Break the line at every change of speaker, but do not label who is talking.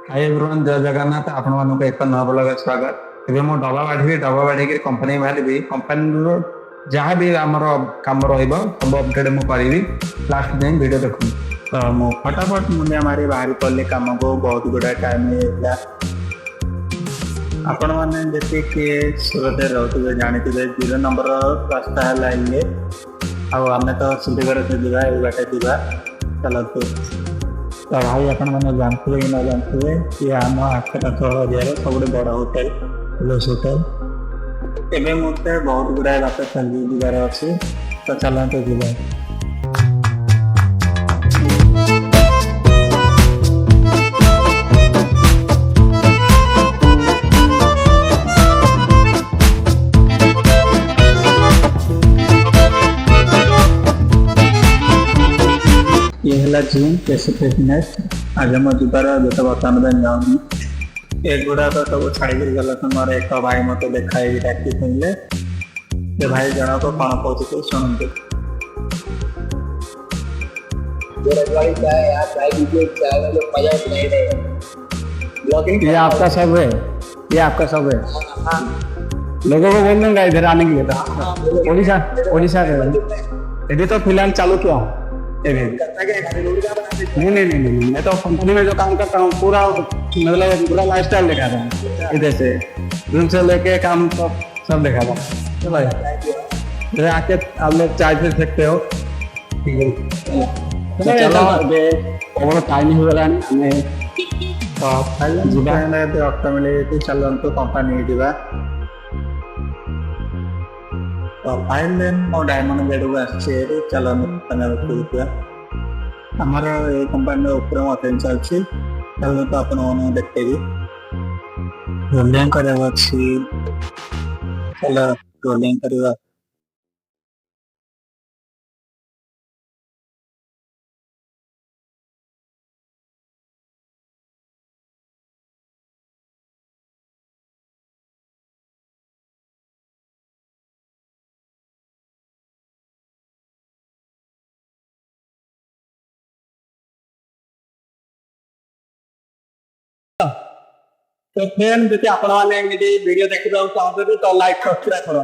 Hi everyone, जय जगन्नाथ। आपण मानक एक नव ब्लॉग स्वागत। एबे मो डबा बाढ़ी के कंपनी बाहरी कंपनी जहाँ भी आमर काम रही सब अपडेट मुझे करी लास्ट दिन वीडियो देखूँ। तो मु फटाफट मुझे मारी बाहरी पड़े काम को बहुत गुड़ा टाइम नहीं। आपण मैंने जी किए सुरत रोते जानते 0 नंबर रास्ता है ये आम तो सुधीघर से जा बाटे जा चलतु। तो भाई अपन मैंने जानते कि ना जानते कि आम आखपाख एरिया सब बड़ होटेल प्लस होटेल एवं मत बहुत गुड़ाए बात चली जीवार अच्छे। तो चलते जीवा। ये है जिम कैसे फिटनेस आज मैं जीवार जो बर्तमान जाऊनी एक गुड़ा तो सब छाड़ी गला समय एक भाई मत देखाई डाकी कहले से भाई जन को कौन कहते शुणु। ये आपका सब है, ये आपका सब है। लोगों को बोल दूंगा इधर आने के लिए। ओडिशा ओडिशा के अभी तो फिलहाल चालू किया हूँ। नहीं, मैं तो कंपनी में जो काम करता हूँ पूरा मतलब पूरा लाइफ स्टाइल दिखाता हूँ। इधर से रूम से लेके काम तो सब दिखाता हूँ। तो भाई आके आप लोग चाय पी सकते हो। चलो टाइम हो गला तो मिले चलते कंपनी जीवा। तो फाइल मो डायमंड बेड को आसे चलो आमर ये कंपनी ऊपर मटेन चलती तो आपन देखते रोलिंग कर चलो रोलिंग करवा। तो फ्रेंड जब आपण मैंने वीडियो देखा चाहते तो लाइक सब्सक्राइब करो।